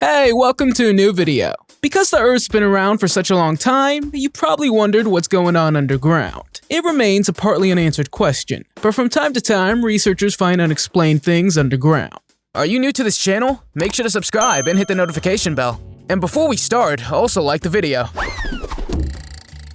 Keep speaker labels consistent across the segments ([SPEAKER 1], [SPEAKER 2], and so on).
[SPEAKER 1] Hey, welcome to a new video. Because the Earth's been around for such a long time, you probably wondered what's going on underground. It remains a partly unanswered question, but from time to time, researchers find unexplained things underground.
[SPEAKER 2] Are you new to this channel? Make sure to subscribe and hit the notification bell. And before we start, also like the video.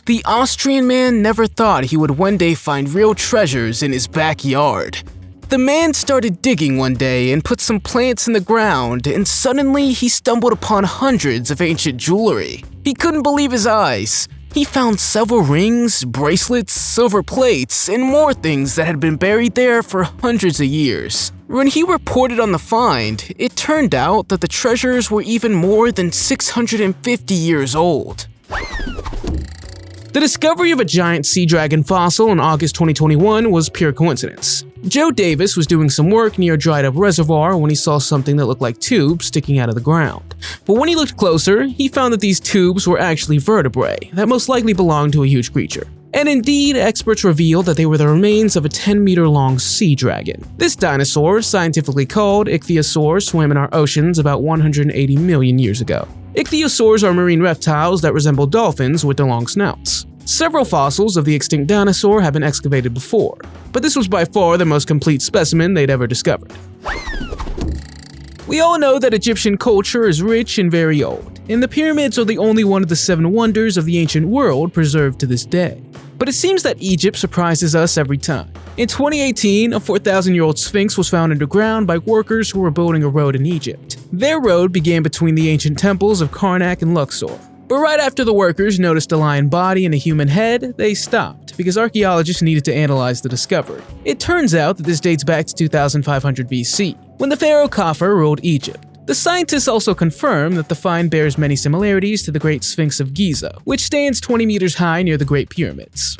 [SPEAKER 1] The Austrian man never thought he would one day find real treasures in his backyard. The man started digging one day and put some plants in the ground, and suddenly he stumbled upon hundreds of ancient jewelry. He couldn't believe his eyes. He found several rings, bracelets, silver plates, and more things that had been buried there for hundreds of years. When he reported on the find, it turned out that the treasures were even more than 650 years old. The discovery of a giant sea dragon fossil in August 2021 was pure coincidence. Joe Davis was doing some work near a dried-up reservoir when he saw something that looked like tubes sticking out of the ground. But when he looked closer, he found that these tubes were actually vertebrae that most likely belonged to a huge creature. And indeed, experts revealed that they were the remains of a 10-meter-long sea dragon. This dinosaur, scientifically called Ichthyosaur, swam in our oceans about 180 million years ago. Ichthyosaurs are marine reptiles that resemble dolphins with their long snouts. Several fossils of the extinct dinosaur have been excavated before, but this was by far the most complete specimen they'd ever discovered. We all know that Egyptian culture is rich and very old, and the pyramids are the only one of the 7 wonders of the ancient world preserved to this day. But it seems that Egypt surprises us every time. In 2018, a 4,000-year-old sphinx was found underground by workers who were building a road in Egypt. Their road began between the ancient temples of Karnak and Luxor. But right after the workers noticed a lion body and a human head, they stopped because archaeologists needed to analyze the discovery. It turns out that this dates back to 2500 BC, when the pharaoh Khafre ruled Egypt. The scientists also confirm that the find bears many similarities to the Great Sphinx of Giza, which stands 20 meters high near the Great Pyramids.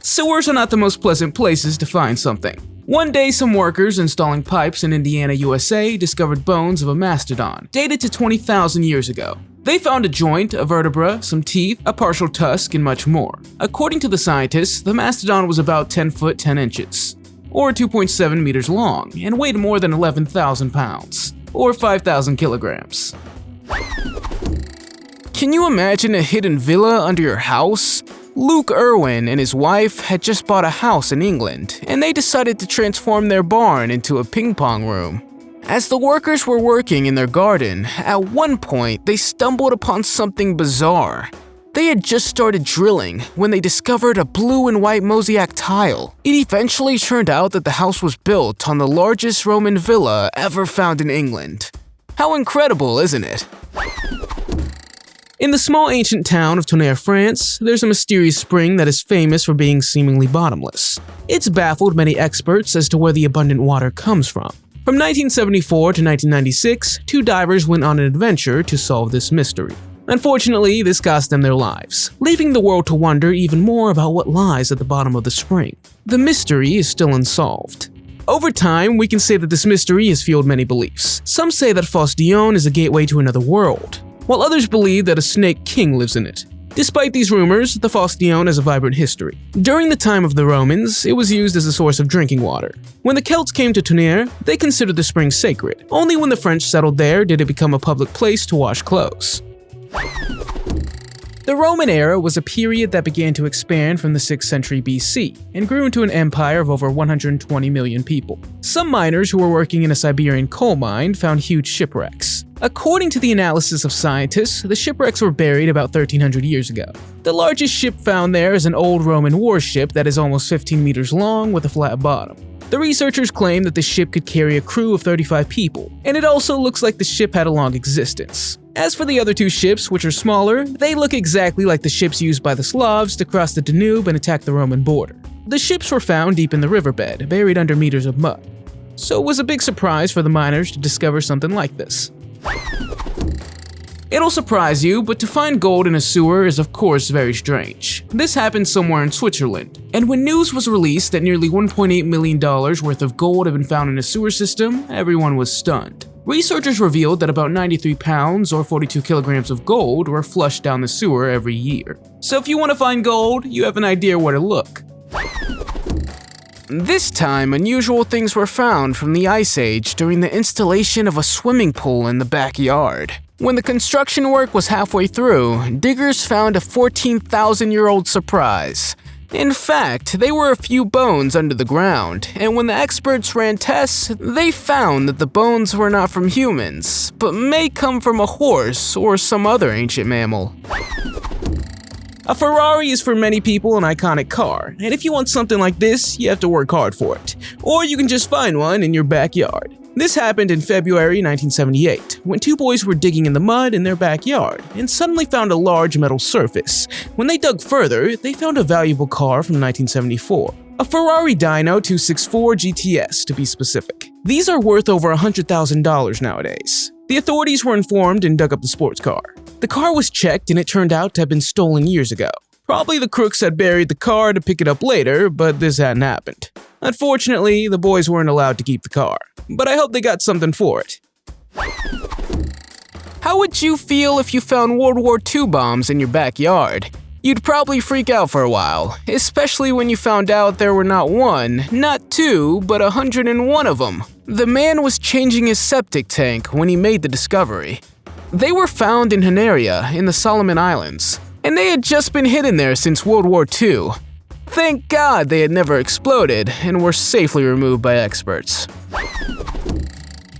[SPEAKER 1] Sewers are not the most pleasant places to find something. One day, some workers installing pipes in Indiana, USA discovered bones of a mastodon, dated to 20,000 years ago. They found a joint, a vertebra, some teeth, a partial tusk, and much more. According to the scientists, the mastodon was about 10 foot 10 inches, or 2.7 meters long, and weighed more than 11,000 pounds, or 5,000 kilograms. Can you imagine a hidden villa under your house? Luke Irwin and his wife had just bought a house in England, and they decided to transform their barn into a ping pong room. As the workers were working in their garden, at one point they stumbled upon something bizarre. They had just started drilling when they discovered a blue and white mosaic tile. It eventually turned out that the house was built on the largest Roman villa ever found in England. How incredible, isn't it? In the small ancient town of Tonnerre, France, there's a mysterious spring that is famous for being seemingly bottomless. It's baffled many experts as to where the abundant water comes from. From 1974 to 1996, 2 divers went on an adventure to solve this mystery. Unfortunately, this cost them their lives, leaving the world to wonder even more about what lies at the bottom of the spring. The mystery is still unsolved. Over time, we can say that this mystery has fueled many beliefs. Some say that Fosse Dione is a gateway to another world, while others believe that a snake king lives in it. Despite these rumors, the Fosse Dione has a vibrant history. During the time of the Romans, it was used as a source of drinking water. When the Celts came to Tonnerre, they considered the spring sacred. Only when the French settled there did it become a public place to wash clothes. The Roman era was a period that began to expand from the 6th century BC and grew into an empire of over 120 million people. Some miners who were working in a Siberian coal mine found huge shipwrecks. According to the analysis of scientists, the shipwrecks were buried about 1,300 years ago. The largest ship found there is an old Roman warship that is almost 15 meters long with a flat bottom. The researchers claim that the ship could carry a crew of 35 people, and it also looks like the ship had a long existence. As for the other 2 ships, which are smaller, they look exactly like the ships used by the Slavs to cross the Danube and attack the Roman border. The ships were found deep in the riverbed, buried under meters of mud. So it was a big surprise for the miners to discover something like this. It'll surprise you, but to find gold in a sewer is of course very strange. This happened somewhere in Switzerland, and when news was released that nearly $1.8 million worth of gold had been found in a sewer system, everyone was stunned. Researchers revealed that about 93 pounds or 42 kilograms of gold were flushed down the sewer every year. So if you want to find gold, you have an idea where to look. This time, unusual things were found from the Ice Age during the installation of a swimming pool in the backyard. When the construction work was halfway through, diggers found a 14,000-year-old surprise. In fact, they were a few bones under the ground, and when the experts ran tests, they found that the bones were not from humans, but may come from a horse or some other ancient mammal.
[SPEAKER 2] A Ferrari is for many people an iconic car, and if you want something like this, you have to work hard for it. Or you can just find one in your backyard. This happened in February 1978, when two boys were digging in the mud in their backyard and suddenly found a large metal surface. When they dug further, they found a valuable car from 1974. A Ferrari Dyno 264 GTS, to be specific. These are worth over $100,000 nowadays. The authorities were informed and dug up the sports car. The car was checked and it turned out to have been stolen years ago. Probably the crooks had buried the car to pick it up later, but this hadn't happened. Unfortunately, the boys weren't allowed to keep the car, but I hope they got something for it.
[SPEAKER 1] How would you feel if you found World War II bombs in your backyard? You'd probably freak out for a while, especially when you found out there were not one, not two, but 101 of them. The man was changing his septic tank when he made the discovery. They were found in an area in the Solomon Islands, and they had just been hidden there since World War II. Thank God they had never exploded and were safely removed by experts.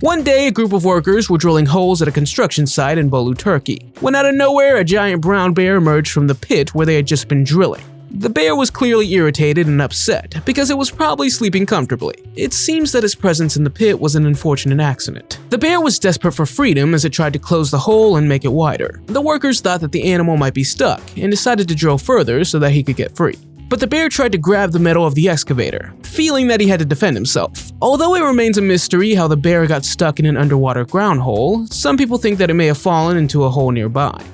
[SPEAKER 2] One day, a group of workers were drilling holes at a construction site in Bolu, Turkey, when out of nowhere a giant brown bear emerged from the pit where they had just been drilling. The bear was clearly irritated and upset because it was probably sleeping comfortably. It seems that its presence in the pit was an unfortunate accident. The bear was desperate for freedom as it tried to close the hole and make it wider. The workers thought that the animal might be stuck and decided to drill further so that he could get free. But the bear tried to grab the metal of the excavator, feeling that he had to defend himself. Although it remains a mystery how the bear got stuck in an underwater ground hole, some people think that it may have fallen into a hole nearby.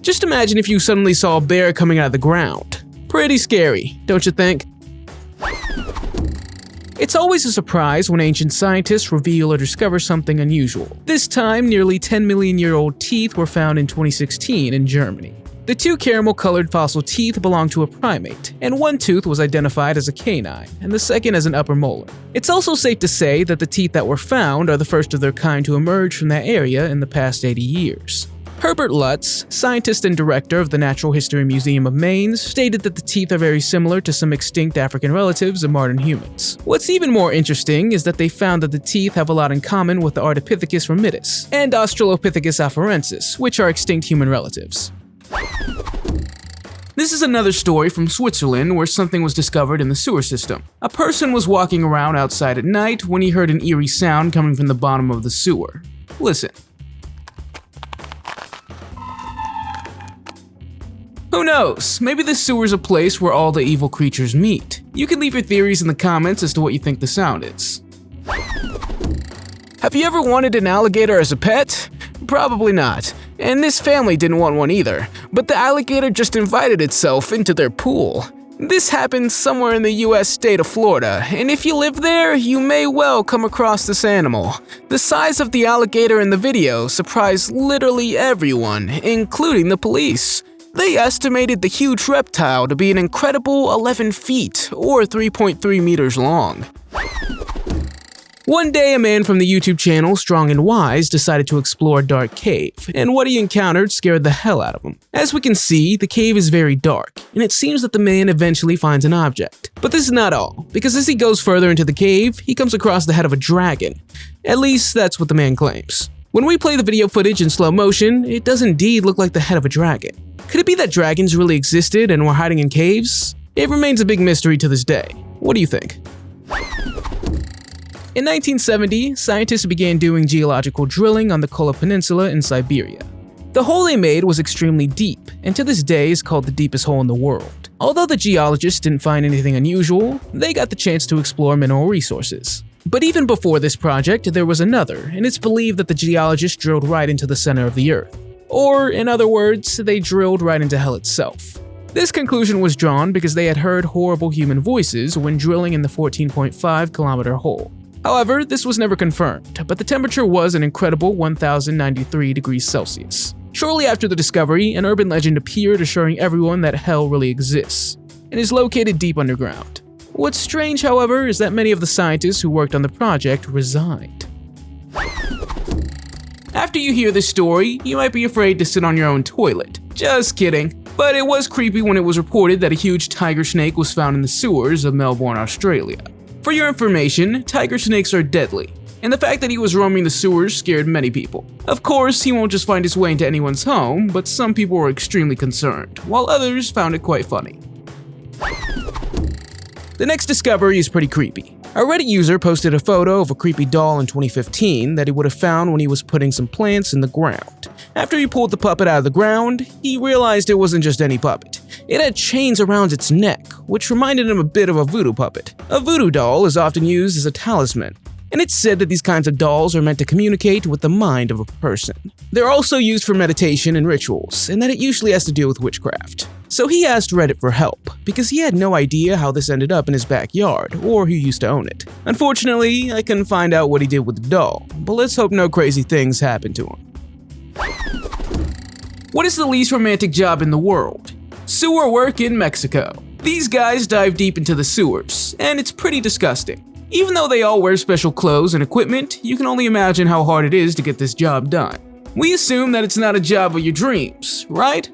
[SPEAKER 2] Just imagine if you suddenly saw a bear coming out of the ground. Pretty scary, don't you think? It's always a surprise when ancient scientists reveal or discover something unusual. This time, nearly 10-million-year-old teeth were found in 2016 in Germany. The two caramel-colored fossil teeth belonged to a primate, and one tooth was identified as a canine, and the second as an upper molar. It's also safe to say that the teeth that were found are the first of their kind to emerge from that area in the past 80 years. Herbert Lutz, scientist and director of the Natural History Museum of Maine, stated that the teeth are very similar to some extinct African relatives of modern humans. What's even more interesting is that they found that the teeth have a lot in common with the Ardipithecus ramidus and Australopithecus afarensis, which are extinct human relatives. This is another story from Switzerland where something was discovered in the sewer system. A person was walking around outside at night when he heard an eerie sound coming from the bottom of the sewer. Listen. Who knows? Maybe the sewer's a place where all the evil creatures meet. You can leave your theories in the comments as to what you think the sound is.
[SPEAKER 1] Have you ever wanted an alligator as a pet? Probably not. And this family didn't want one either, but the alligator just invited itself into their pool. This happened somewhere in the US state of Florida, and if you live there, you may well come across this animal. The size of the alligator in the video surprised literally everyone, including the police. They estimated the huge reptile to be an incredible 11 feet, or 3.3 meters long. One day, a man from the YouTube channel Strong and Wise decided to explore a dark cave, and what he encountered scared the hell out of him. As we can see, the cave is very dark, and it seems that the man eventually finds an object. But this is not all, because as he goes further into the cave, he comes across the head of a dragon. At least, that's what the man claims. When we play the video footage in slow motion, it does indeed look like the head of a dragon. Could it be that dragons really existed and were hiding in caves? It remains a big mystery to this day. What do you think? In 1970, scientists began doing geological drilling on the Kola Peninsula in Siberia. The hole they made was extremely deep, and to this day is called the deepest hole in the world. Although the geologists didn't find anything unusual, they got the chance to explore mineral resources. But even before this project, there was another, and it's believed that the geologists drilled right into the center of the Earth. Or, in other words, they drilled right into hell itself. This conclusion was drawn because they had heard horrible human voices when drilling in the 14.5-kilometer hole. However, this was never confirmed, but the temperature was an incredible 1,093 degrees Celsius. Shortly after the discovery, an urban legend appeared assuring everyone that hell really exists, and is located deep underground.
[SPEAKER 2] What's strange, however, is that many of the scientists who worked on the project resigned. After you hear this story, you might be afraid to sit on your own toilet. Just kidding. But it was creepy when it was reported that a huge tiger snake was found in the sewers of Melbourne, Australia. For your information, tiger snakes are deadly, and the fact that he was roaming the sewers scared many people. Of course, he won't just find his way into anyone's home, but some people were extremely concerned, while others found it quite funny. The next discovery is pretty creepy. A Reddit user posted a photo of a creepy doll in 2015 that he would have found when he was putting some plants in the ground. After he pulled the puppet out of the ground, he realized it wasn't just any puppet. It had chains around its neck, which reminded him a bit of a voodoo puppet. A voodoo doll is often used as a talisman, and it's said that these kinds of dolls are meant to communicate with the mind of a person. They're also used for meditation and rituals, and that it usually has to do with witchcraft. So he asked Reddit for help, because he had no idea how this ended up in his backyard, or who used to own it. Unfortunately, I couldn't find out what he did with the doll, but let's hope no crazy things happened to him. What is the least romantic job in the world? Sewer work in Mexico. These guys dive deep into the sewers, and it's pretty disgusting. Even though they all wear special clothes and equipment, you can only imagine how hard it is to get this job done. We assume that it's not a job of your dreams, right?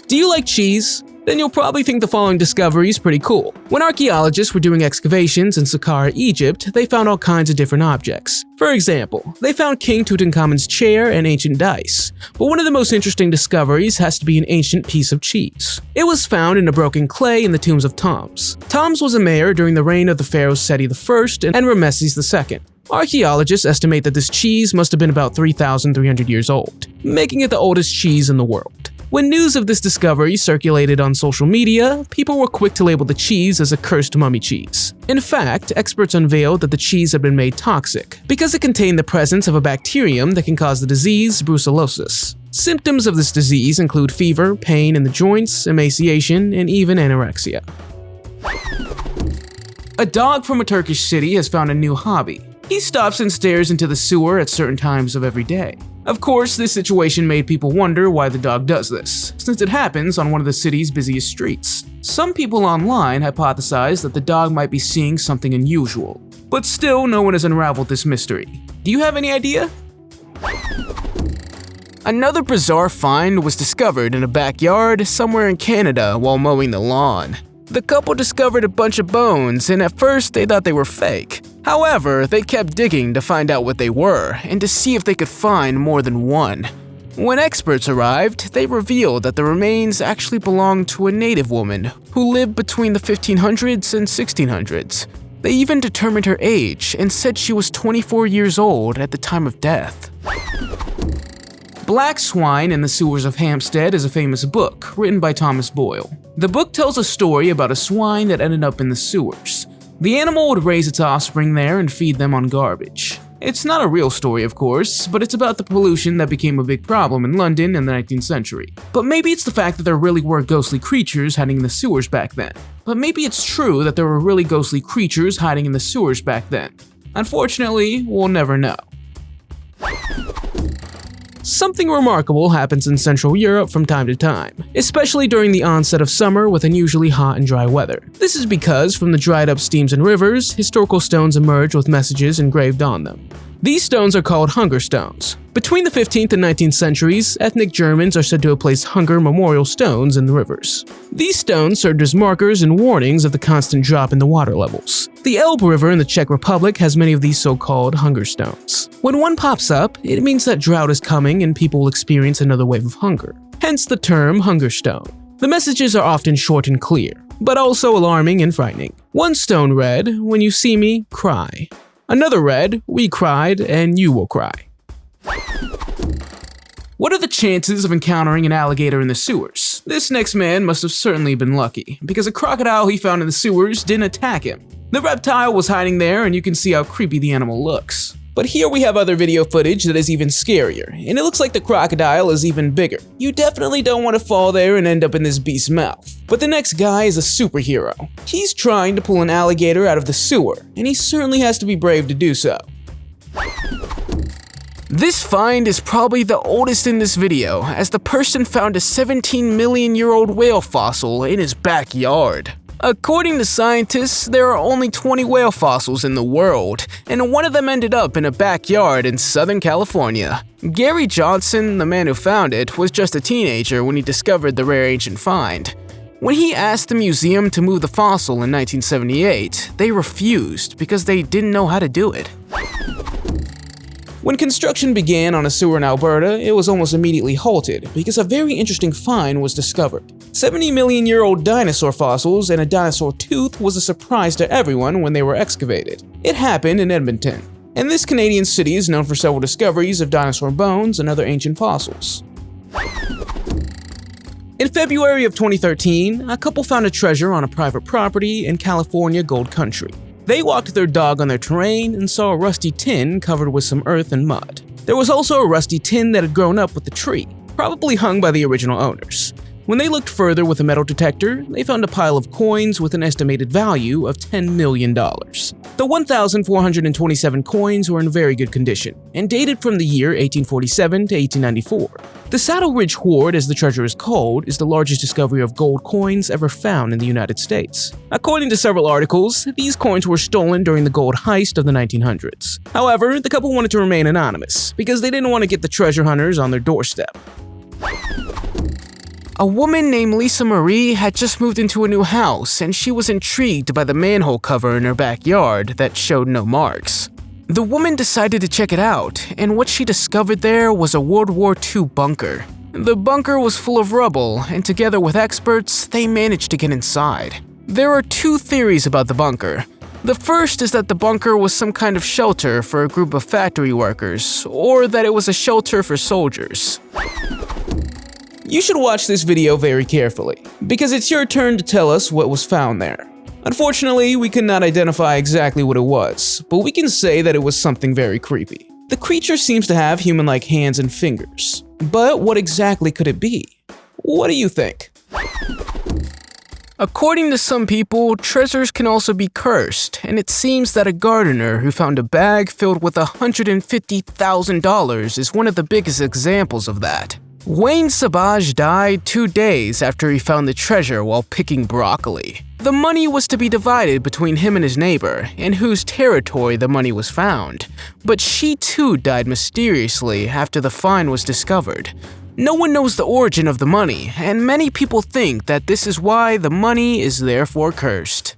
[SPEAKER 2] Do you like cheese? Then you'll probably think the following discovery is pretty cool. When archaeologists were doing excavations in Saqqara, Egypt, they found all kinds of different objects. For example, they found King Tutankhamun's chair and ancient dice. But one of the most interesting discoveries has to be an ancient piece of cheese. It was found in a broken clay in the tombs of Toms. Toms was a mayor during the reign of the pharaohs Seti I and Ramesses II. Archaeologists estimate that this cheese must have been about 3,300 years old, making it the oldest cheese in the world. When news of this discovery circulated on social media, people were quick to label the cheese as a cursed mummy cheese. In fact, experts unveiled that the cheese had been made toxic because it contained the presence of a bacterium that can cause the disease brucellosis. Symptoms of this disease include fever, pain in the joints, emaciation, and even anorexia. A dog from a Turkish city has found a new hobby. He stops and stares into the sewer at certain times of every day. Of course, this situation made people wonder why the dog does this, since it happens on one of the city's busiest streets. Some people online hypothesized that the dog might be seeing something unusual, but still no one has unraveled this mystery. Do you have any idea?
[SPEAKER 1] Another bizarre find was discovered in a backyard somewhere in Canada while mowing the lawn. The couple discovered a bunch of bones, and at first they thought they were fake. However, they kept digging to find out what they were and to see if they could find more than one. When experts arrived, they revealed that the remains actually belonged to a native woman who lived between the 1500s and 1600s. They even determined her age and said she was 24 years old at the time of death. Black Swine in the Sewers of Hampstead is a famous book written by Thomas Boyle. The book tells a story about a swine that ended up in the sewers. The animal would raise its offspring there and feed them on garbage. It's not a real story, of course, but it's about the pollution that became a big problem in London in the 19th century. But maybe it's the fact that there really were ghostly creatures hiding in the sewers back then. Unfortunately, we'll never know. Something remarkable happens in Central Europe from time to time, especially during the onset of summer with unusually hot and dry weather. This is because from the dried up streams and rivers, historical stones emerge with messages engraved on them. These stones are called hunger stones. Between the 15th and 19th centuries, ethnic Germans are said to have placed hunger memorial stones in the rivers. These stones served as markers and warnings of the constant drop in the water levels. The Elbe River in the Czech Republic has many of these so-called hunger stones. When one pops up, it means that drought is coming and people will experience another wave of hunger. Hence the term hunger stone. The messages are often short and clear, but also alarming and frightening. One stone read, "When you see me, cry." Another read, "We cried and you will cry." What are the chances of encountering an alligator in the sewers? This next man must have certainly been lucky, because a crocodile he found in the sewers didn't attack him. The reptile was hiding there, and you can see how creepy the animal looks. But here we have other video footage that is even scarier, and it looks like the crocodile is even bigger. You definitely don't want to fall there and end up in this beast's mouth. But the next guy is a superhero. He's trying to pull an alligator out of the sewer, and he certainly has to be brave to do so. This find is probably the oldest in this video, as the person found a 17 million year old whale fossil in his backyard. According to scientists, there are only 20 whale fossils in the world, and one of them ended up in a backyard in Southern California. Gary Johnson, the man who found it, was just a teenager when he discovered the rare ancient find. When he asked the museum to move the fossil in 1978, they refused because they didn't know how to do it.
[SPEAKER 2] When construction began on a sewer in Alberta, it was almost immediately halted because a very interesting find was discovered. 70-million-year-old dinosaur fossils and a dinosaur tooth was a surprise to everyone when they were excavated. It happened in Edmonton, and this Canadian city is known for several discoveries of dinosaur bones and other ancient fossils. In February of 2013, a couple found a treasure on a private property in California Gold Country. They walked their dog on their terrain and saw a rusty tin covered with some earth and mud. There was also a rusty tin that had grown up with the tree, probably hung by the original owners. When they looked further with a metal detector, they found a pile of coins with an estimated value of $10 million. The 1,427 coins were in very good condition and dated from the year 1847 to 1894. The Saddle Ridge Hoard, as the treasure is called, is the largest discovery of gold coins ever found in the United States. According to several articles, these coins were stolen during the gold heist of the 1900s. However, the couple wanted to remain anonymous because they didn't want to get the treasure hunters on their doorstep.
[SPEAKER 1] A woman named Lisa Marie had just moved into a new house, and she was intrigued by the manhole cover in her backyard that showed no marks. The woman decided to check it out, and what she discovered there was a World War II bunker. The bunker was full of rubble, and together with experts, they managed to get inside. There are two theories about the bunker. The first is that the bunker was some kind of shelter for a group of factory workers, or that it was a shelter for soldiers.
[SPEAKER 2] You should watch this video very carefully, because it's your turn to tell us what was found there. Unfortunately, we could not identify exactly what it was, but we can say that it was something very creepy. The creature seems to have human-like hands and fingers, but what exactly could it be? What do you think?
[SPEAKER 1] According to some people, treasures can also be cursed, and it seems that a gardener who found a bag filled with $150,000 is one of the biggest examples of that. Wayne Sabaj died 2 days after he found the treasure while picking broccoli. The money was to be divided between him and his neighbor, in whose territory the money was found, but she too died mysteriously after the find was discovered. No one knows the origin of the money, and many people think that this is why the money is therefore cursed.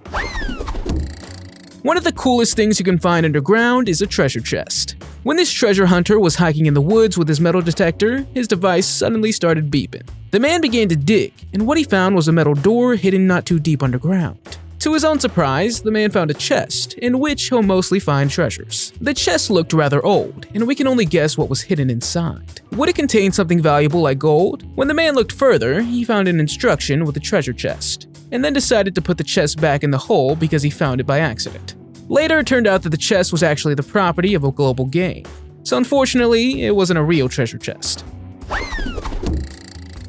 [SPEAKER 2] One of the coolest things you can find underground is a treasure chest. When this treasure hunter was hiking in the woods with his metal detector, his device suddenly started beeping. The man began to dig, and what he found was a metal door hidden not too deep underground. To his own surprise, the man found a chest, in which he'll mostly find treasures. The chest looked rather old, and we can only guess what was hidden inside. Would it contain something valuable like gold? When the man looked further, he found an instruction with the treasure chest, and then decided to put the chest back in the hole because he found it by accident. Later, it turned out that the chest was actually the property of a global gang, so unfortunately, it wasn't a real treasure chest.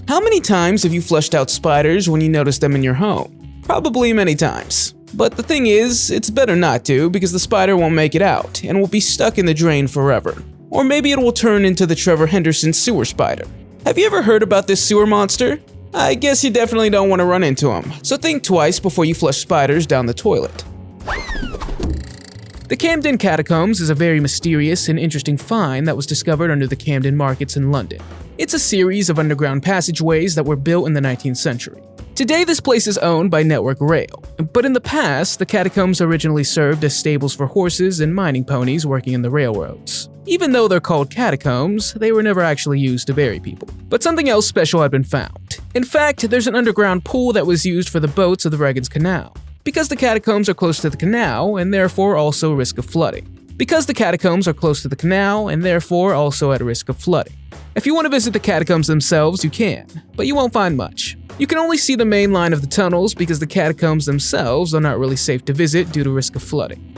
[SPEAKER 2] How many times have you flushed out spiders when you noticed them in your home? Probably many times. But the thing is, it's better not to because the spider won't make it out and will be stuck in the drain forever. Or maybe it will turn into the Trevor Henderson sewer spider. Have you ever heard about this sewer monster? I guess you definitely don't want to run into him, so think twice before you flush spiders down the toilet. The Camden Catacombs is a very mysterious and interesting find that was discovered under the Camden Markets in London. It's a series of underground passageways that were built in the 19th century. Today, this place is owned by Network Rail, but in the past, the catacombs originally served as stables for horses and mining ponies working in the railroads. Even though they're called catacombs, they were never actually used to bury people. But something else special had been found. In fact, there's an underground pool that was used for the boats of the Regens Canal. Because the catacombs are close to the canal and therefore also risk of flooding. Because the catacombs are close to the canal and therefore also at risk of flooding. If you want to visit the catacombs themselves, you can, but you won't find much. You can only see the main line of the tunnels because the catacombs themselves are not really safe to visit due to risk of flooding.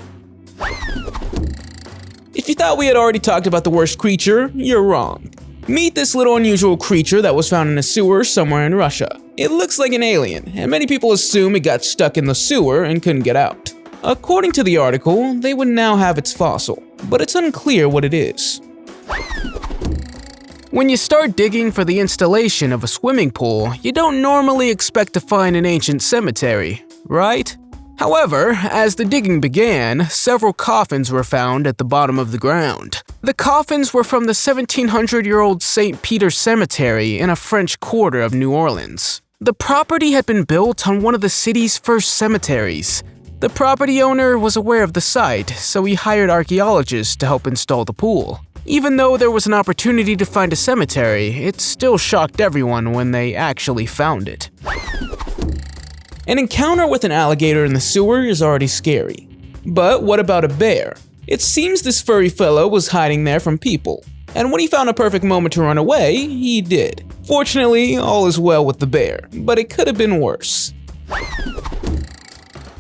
[SPEAKER 2] If you thought we had already talked about the worst creature, you're wrong. Meet this little unusual creature that was found in a sewer somewhere in Russia. It looks like an alien, and many people assume it got stuck in the sewer and couldn't get out. According to the article, they would now have its fossil, but it's unclear what it is.
[SPEAKER 1] When you start digging for the installation of a swimming pool, you don't normally expect to find an ancient cemetery. right? However, as the digging began, several coffins were found at the bottom of the ground. The coffins were from the 1700-year-old St. Peter's Cemetery in a French quarter of New Orleans. The property had been built on one of the city's first cemeteries. The property owner was aware of the site, so he hired archaeologists to help install the pool. Even though there was an opportunity to find a cemetery, it still shocked everyone when they actually found it.
[SPEAKER 2] An encounter with an alligator in the sewer is already scary. But what about a bear? It seems this furry fellow was hiding there from people, and when he found a perfect moment to run away, he did. Fortunately, all is well with the bear, but it could have been worse.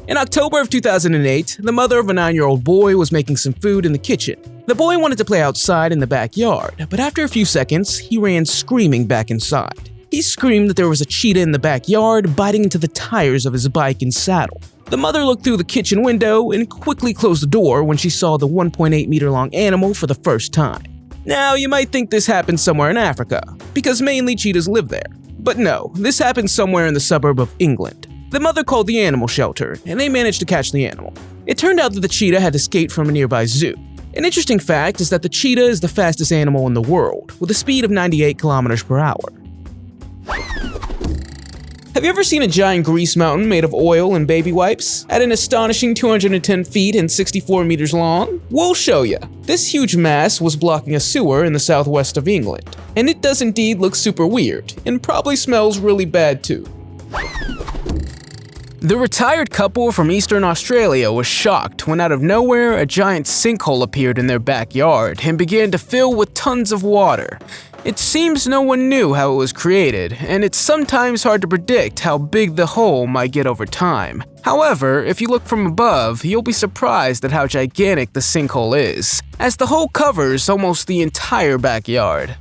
[SPEAKER 2] In October of 2008, the mother of a 9-year-old boy was making some food in the kitchen. The boy wanted to play outside in the backyard, but after a few seconds, he ran screaming back inside. He screamed that there was a cheetah in the backyard biting into the tires of his bike and saddle. The mother looked through the kitchen window and quickly closed the door when she saw the 1.8-meter-long animal for the first time. Now, you might think this happened somewhere in Africa, because mainly cheetahs live there. But no, this happened somewhere in the suburb of England. The mother called the animal shelter, and they managed to catch the animal. It turned out that the cheetah had escaped from a nearby zoo. An interesting fact is that the cheetah is the fastest animal in the world, with a speed of 98 kilometers per hour. Have you ever seen a giant grease mountain made of oil and baby wipes? At an astonishing 210 feet and 64 meters long? We'll show you. This huge mass was blocking a sewer in the southwest of England. And it does indeed look super weird, and probably smells really bad too.
[SPEAKER 1] The retired couple from Eastern Australia was shocked when out of nowhere a giant sinkhole appeared in their backyard and began to fill with tons of water. It seems no one knew how it was created, and it's sometimes hard to predict how big the hole might get over time. However, if you look from above, you'll be surprised at how gigantic the sinkhole is, as the hole covers almost the entire backyard.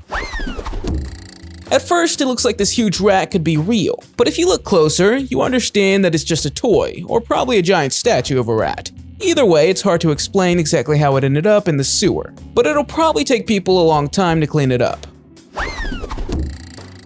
[SPEAKER 2] At first, it looks like this huge rat could be real, but if you look closer, you understand that it's just a toy, or probably a giant statue of a rat. Either way, it's hard to explain exactly how it ended up in the sewer, but it'll probably take people a long time to clean it up.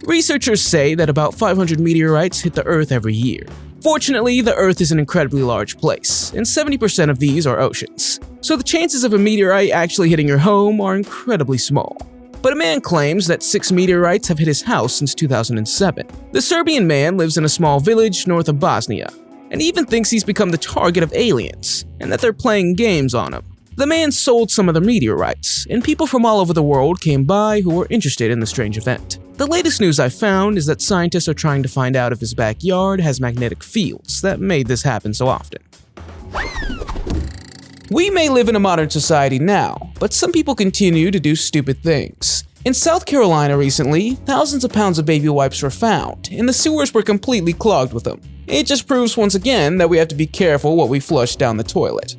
[SPEAKER 2] Researchers say that about 500 meteorites hit the Earth every year. Fortunately, the Earth is an incredibly large place, and 70% of these are oceans. So the chances of a meteorite actually hitting your home are incredibly small. But a man claims that 6 meteorites have hit his house since 2007. The Serbian man lives in a small village north of Bosnia, and he even thinks he's become the target of aliens, and that they're playing games on him. The man sold some of the meteorites, and people from all over the world came by who were interested in the strange event. The latest news I found is that scientists are trying to find out if his backyard has magnetic fields that made this happen so often. We may live in a modern society now, but some people continue to do stupid things. In South Carolina recently, thousands of pounds of baby wipes were found, and the sewers were completely clogged with them. It just proves once again that we have to be careful what we flush down the toilet.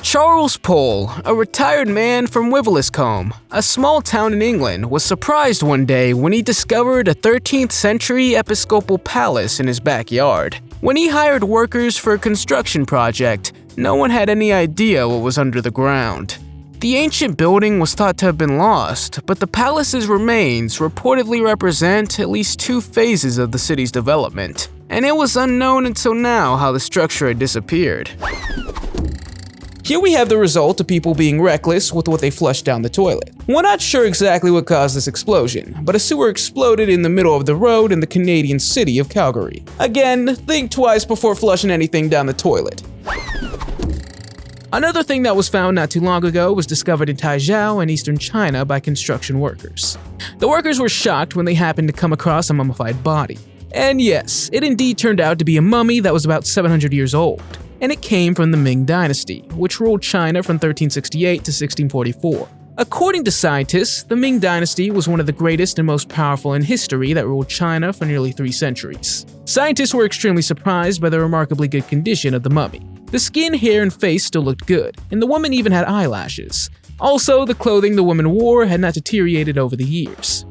[SPEAKER 1] Charles Pole, a retired man from Wiveliscombe, a small town in England, was surprised one day when he discovered a 13th century episcopal palace in his backyard. When he hired workers for a construction project, no one had any idea what was under the ground. The ancient building was thought to have been lost, but the palace's remains reportedly represent at least 2 phases of the city's development, and it was unknown until now how the structure had disappeared.
[SPEAKER 2] Here we have the result of people being reckless with what they flushed down the toilet. We're not sure exactly what caused this explosion, but a sewer exploded in the middle of the road in the Canadian city of Calgary. Again, think twice before flushing anything down the toilet. Another thing that was found not too long ago was discovered in Taizhou in eastern China by construction workers. The workers were shocked when they happened to come across a mummified body. And yes, it indeed turned out to be a mummy that was about 700 years old. And it came from the Ming Dynasty, which ruled China from 1368 to 1644. According to scientists, the Ming Dynasty was one of the greatest and most powerful in history that ruled China for nearly 3 centuries. Scientists were extremely surprised by the remarkably good condition of the mummy. The skin, hair, and face still looked good, and the woman even had eyelashes. Also, the clothing the woman wore had not deteriorated over the years.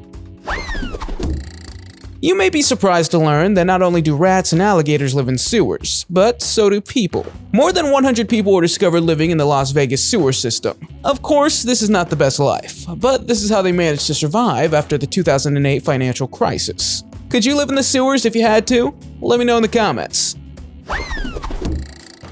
[SPEAKER 2] You may be surprised to learn that not only do rats and alligators live in sewers, but so do people. More than 100 people were discovered living in the Las Vegas sewer system. Of course, this is not the best life, but this is how they managed to survive after the 2008 financial crisis. Could you live in the sewers if you had to? Let me know in the comments.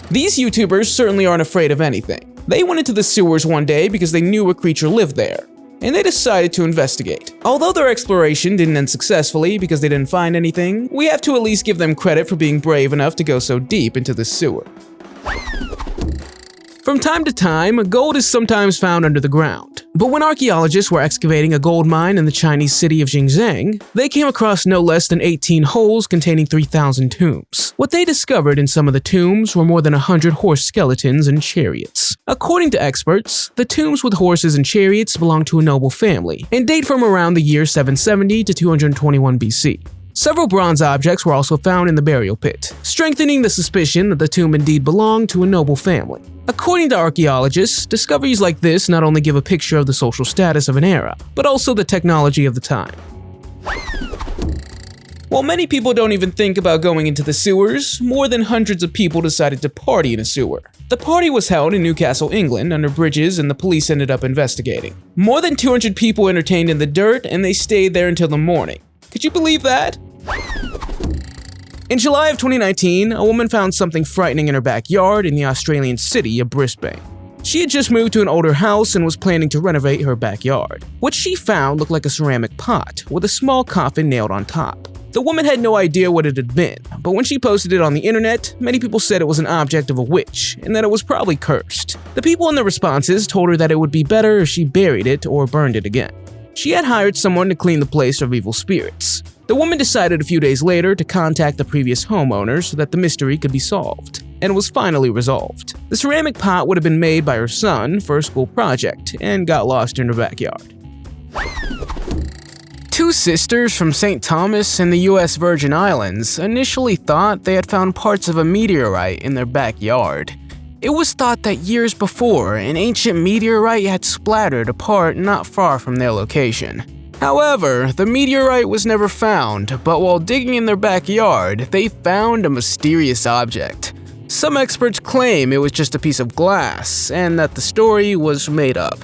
[SPEAKER 2] These YouTubers certainly aren't afraid of anything. They went into the sewers one day because they knew a creature lived there, and they decided to investigate. Although their exploration didn't end successfully because they didn't find anything, we have to at least give them credit for being brave enough to go so deep into the sewer. From time to time, gold is sometimes found under the ground. But when archaeologists were excavating a gold mine in the Chinese city of Xinjiang, they came across no less than 18 holes containing 3,000 tombs. What they discovered in some of the tombs were more than 100 horse skeletons and chariots. According to experts, the tombs with horses and chariots belong to a noble family and date from around the year 770 to 221 BC. Several bronze objects were also found in the burial pit, strengthening the suspicion that the tomb indeed belonged to a noble family. According to archaeologists, discoveries like this not only give a picture of the social status of an era, but also the technology of the time. While many people don't even think about going into the sewers, more than hundreds of people decided to party in a sewer. The party was held in Newcastle, England, under bridges, and the police ended up investigating. More than 200 people entertained in the dirt, and they stayed there until the morning. Could you believe that? In July of 2019, a woman found something frightening in her backyard in the Australian city of Brisbane. She had just moved to an older house and was planning to renovate her backyard. What she found looked like a ceramic pot with a small coffin nailed on top. The woman had no idea what it had been, but when she posted it on the internet, many people said it was an object of a witch and that it was probably cursed. The people in the responses told her that it would be better if she buried it or burned it again. She had hired someone to clean the place of evil spirits. The woman decided a few days later to contact the previous homeowner so that the mystery could be solved, and was finally resolved. The ceramic pot would have been made by her son for a school project and got lost in her backyard.
[SPEAKER 1] Two sisters from St. Thomas in the US Virgin Islands initially thought they had found parts of a meteorite in their backyard. It was thought that years before, an ancient meteorite had splattered apart not far from their location. However, the meteorite was never found, but while digging in their backyard, they found a mysterious object. Some experts claim it was just a piece of glass, and that the story was made up.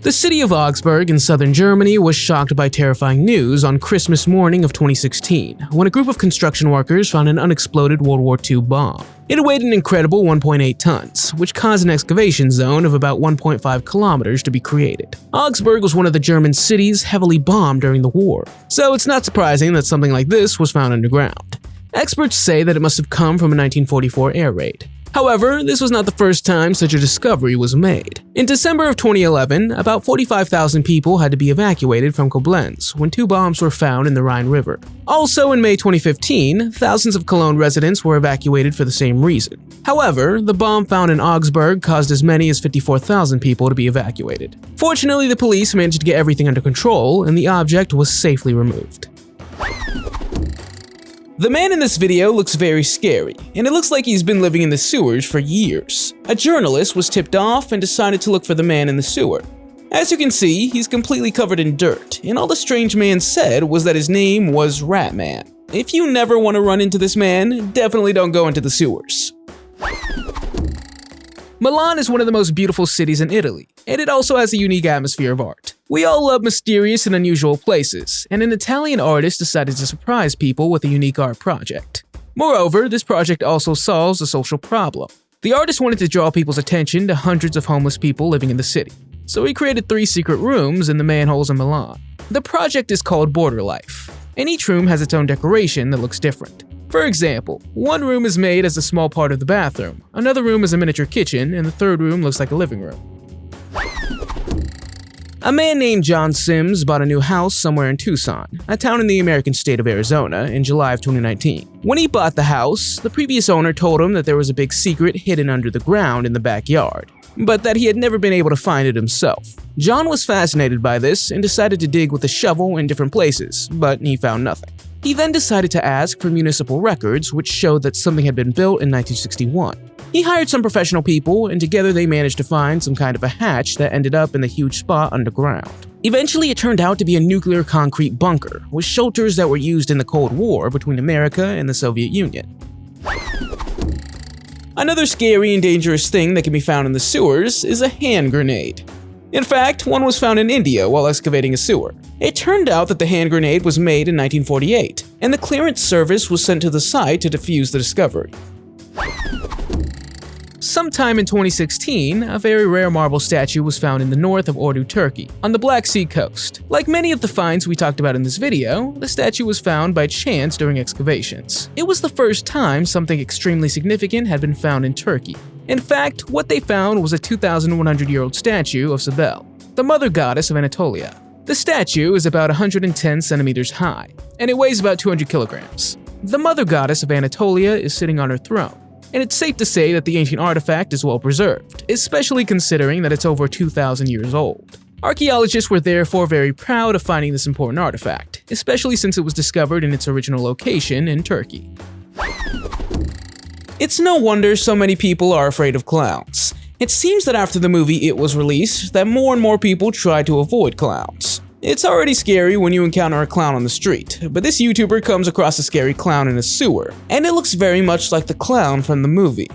[SPEAKER 2] The city of Augsburg in southern Germany was shocked by terrifying news on Christmas morning of 2016, when a group of construction workers found an unexploded World War II bomb. It weighed an incredible 1.8 tons, which caused an excavation zone of about 1.5 kilometers to be created. Augsburg was one of the German cities heavily bombed during the war, so it's not surprising that something like this was found underground. Experts say that it must have come from a 1944 air raid. However, this was not the first time such a discovery was made. In December of 2011, about 45,000 people had to be evacuated from Koblenz when two bombs were found in the Rhine River. Also in May 2015, thousands of Cologne residents were evacuated for the same reason. However, the bomb found in Augsburg caused as many as 54,000 people to be evacuated. Fortunately, the police managed to get everything under control and the object was safely removed. The man in this video looks very scary, and it looks like he's been living in the sewers for years. A journalist was tipped off and decided to look for the man in the sewer. As you can see, he's completely covered in dirt, and all the strange man said was that his name was Ratman. If you never want to run into this man, definitely don't go into the sewers. Milan is one of the most beautiful cities in Italy, and it also has a unique atmosphere of art. We all love mysterious and unusual places, and an Italian artist decided to surprise people with a unique art project. Moreover, this project also solves a social problem. The artist wanted to draw people's attention to hundreds of homeless people living in the city, so he created 3 secret rooms in the manholes in Milan. The project is called Border Life, and each room has its own decoration that looks different. For example, one room is made as a small part of the bathroom, another room is a miniature kitchen, and the third room looks like a living room. A man named John Sims bought a new house somewhere in Tucson, a town in the American state of Arizona, in July of 2019. When he bought the house, the previous owner told him that there was a big secret hidden under the ground in the backyard, but that he had never been able to find it himself. John was fascinated by this and decided to dig with a shovel in different places, but he found nothing. He then decided to ask for municipal records, which showed that something had been built in 1961. He hired some professional people, and together they managed to find some kind of a hatch that ended up in the huge spot underground. Eventually, it turned out to be a nuclear concrete bunker, with shelters that were used in the Cold War between America and the Soviet Union. Another scary and dangerous thing that can be found in the sewers is a hand grenade. In fact, one was found in India while excavating a sewer. It turned out that the hand grenade was made in 1948, and the clearance service was sent to the site to defuse the discovery. Sometime in 2016, a very rare marble statue was found in the north of Ordu, Turkey, on the Black Sea coast. Like many of the finds we talked about in this video, the statue was found by chance during excavations. It was the first time something extremely significant had been found in Turkey. In fact, what they found was a 2,100-year-old statue of Cybele, the mother goddess of Anatolia. The statue is about 110 centimeters high, and it weighs about 200 kilograms. The mother goddess of Anatolia is sitting on her throne, and it's safe to say that the ancient artifact is well preserved, especially considering that it's over 2,000 years old. Archaeologists were therefore very proud of finding this important artifact, especially since it was discovered in its original location in Turkey. It's no wonder so many people are afraid of clowns. It seems that after the movie It was released, that more and more people try to avoid clowns. It's already scary when you encounter a clown on the street, but this YouTuber comes across a scary clown in a sewer, and it looks very much like the clown from the movie.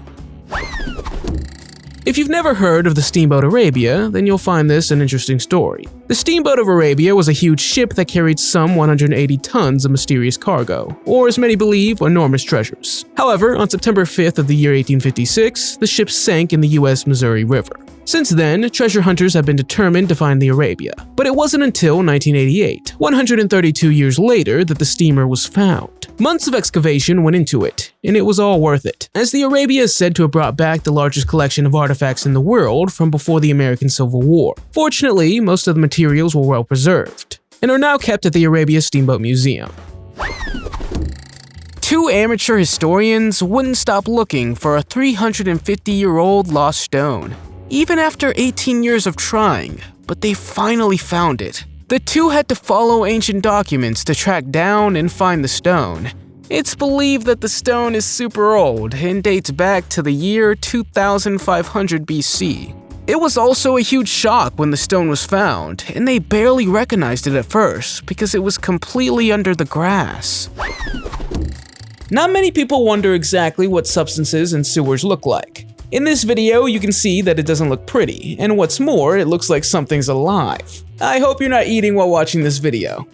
[SPEAKER 2] If you've never heard of the Steamboat Arabia, then you'll find this an interesting story. The Steamboat of Arabia was a huge ship that carried some 180 tons of mysterious cargo, or as many believe, enormous treasures. However, on September 5th of the year 1856, the ship sank in the US Missouri River. Since then, treasure hunters have been determined to find the Arabia, but it wasn't until 1988, 132 years later, that the steamer was found. Months of excavation went into it, and it was all worth it, as the Arabia is said to have brought back the largest collection of artifacts in the world from before the American Civil War. Fortunately, most of the materials were well preserved, and are now kept at the Arabia Steamboat Museum.
[SPEAKER 1] Two amateur historians wouldn't stop looking for a 350-year-old lost stone, even after 18 years of trying, but they finally found it. The two had to follow ancient documents to track down and find the stone. It's believed that the stone is super old and dates back to the year 2500 BC. It was also a huge shock when the stone was found, and they barely recognized it at first because it was completely under the grass.
[SPEAKER 2] Not many people wonder exactly what substances in sewers look like. In this video, you can see that it doesn't look pretty, and what's more, it looks like something's alive. I hope you're not eating while watching this video.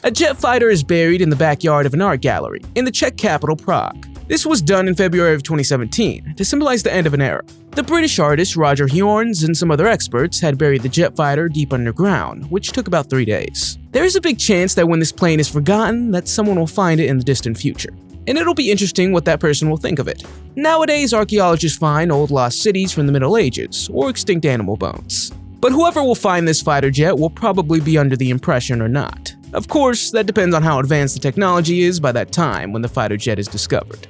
[SPEAKER 2] A jet fighter is buried in the backyard of an art gallery in the Czech capital Prague. This was done in February of 2017 to symbolize the end of an era. The British artist Roger Hjorns and some other experts had buried the jet fighter deep underground, which took about 3 days. There is a big chance that when this plane is forgotten, that someone will find it in the distant future. And it'll be interesting what that person will think of it. Nowadays, archaeologists find old lost cities from the Middle Ages, or extinct animal bones. But whoever will find this fighter jet will probably be under the impression or not. Of course, that depends on how advanced the technology is by that time when the fighter jet is discovered.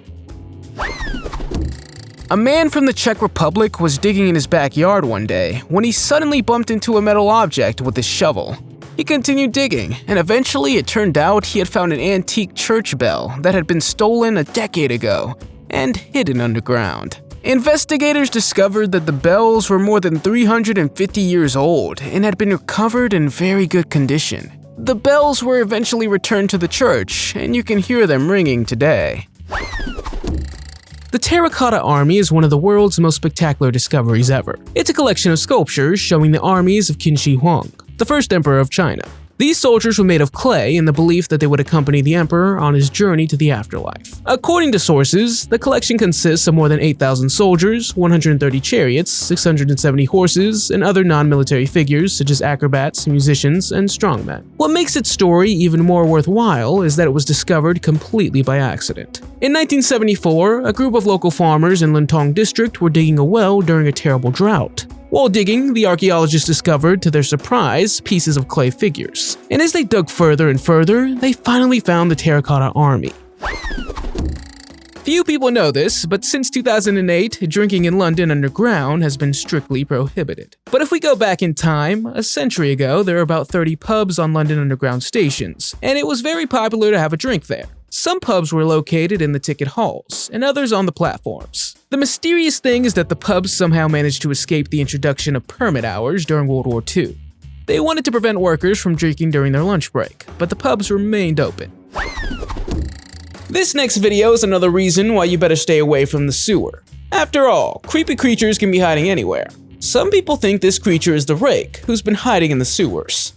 [SPEAKER 1] A man from the Czech Republic was digging in his backyard one day when he suddenly bumped into a metal object with his shovel. He continued digging, and eventually it turned out he had found an antique church bell that had been stolen a decade ago and hidden underground. Investigators discovered that the bells were more than 350 years old and had been recovered in very good condition. The bells were eventually returned to the church, and you can hear them ringing today.
[SPEAKER 2] The Terracotta Army is one of the world's most spectacular discoveries ever. It's a collection of sculptures showing the armies of Qin Shi Huang, the first emperor of China. These soldiers were made of clay in the belief that they would accompany the emperor on his journey to the afterlife. According to sources, the collection consists of more than 8,000 soldiers, 130 chariots, 670 horses, and other non-military figures such as acrobats, musicians, and strongmen. What makes its story even more worthwhile is that it was discovered completely by accident. In 1974, a group of local farmers in Lintong district were digging a well during a terrible drought. While digging, the archaeologists discovered, to their surprise, pieces of clay figures. And as they dug further and further, they finally found the Terracotta Army. Few people know this, but since 2008, drinking in London underground has been strictly prohibited. But if we go back in time, a century ago, there were about 30 pubs on London Underground stations, and it was very popular to have a drink there. Some pubs were located in the ticket halls, and others on the platforms. The mysterious thing is that the pubs somehow managed to escape the introduction of permit hours during World War II. They wanted to prevent workers from drinking during their lunch break, but the pubs remained open. This next video is another reason why you better stay away from the sewer. After all, creepy creatures can be hiding anywhere. Some people think this creature is the rake, who's been hiding in the sewers.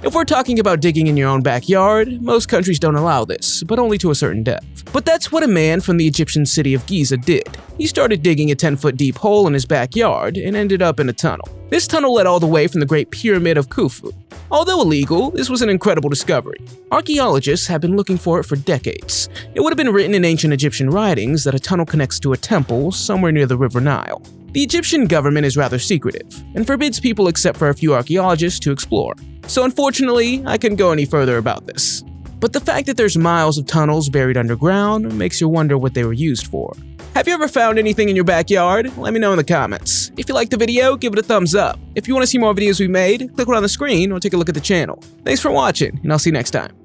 [SPEAKER 2] If we're talking about digging in your own backyard, most countries don't allow this, but only to a certain depth. But that's what a man from the Egyptian city of Giza did. He started digging a 10-foot deep hole in his backyard and ended up in a tunnel. This tunnel led all the way from the Great Pyramid of Khufu. Although illegal, this was an incredible discovery. Archaeologists have been looking for it for decades. It would have been written in ancient Egyptian writings that a tunnel connects to a temple somewhere near the River Nile. The Egyptian government is rather secretive and forbids people except for a few archaeologists to explore. So unfortunately, I couldn't go any further about this. But the fact that there's miles of tunnels buried underground makes you wonder what they were used for. Have you ever found anything in your backyard? Let me know in the comments. If you liked the video, give it a thumbs up. If you want to see more videos we made, click right on the screen or take a look at the channel. Thanks for watching, and I'll see you next time.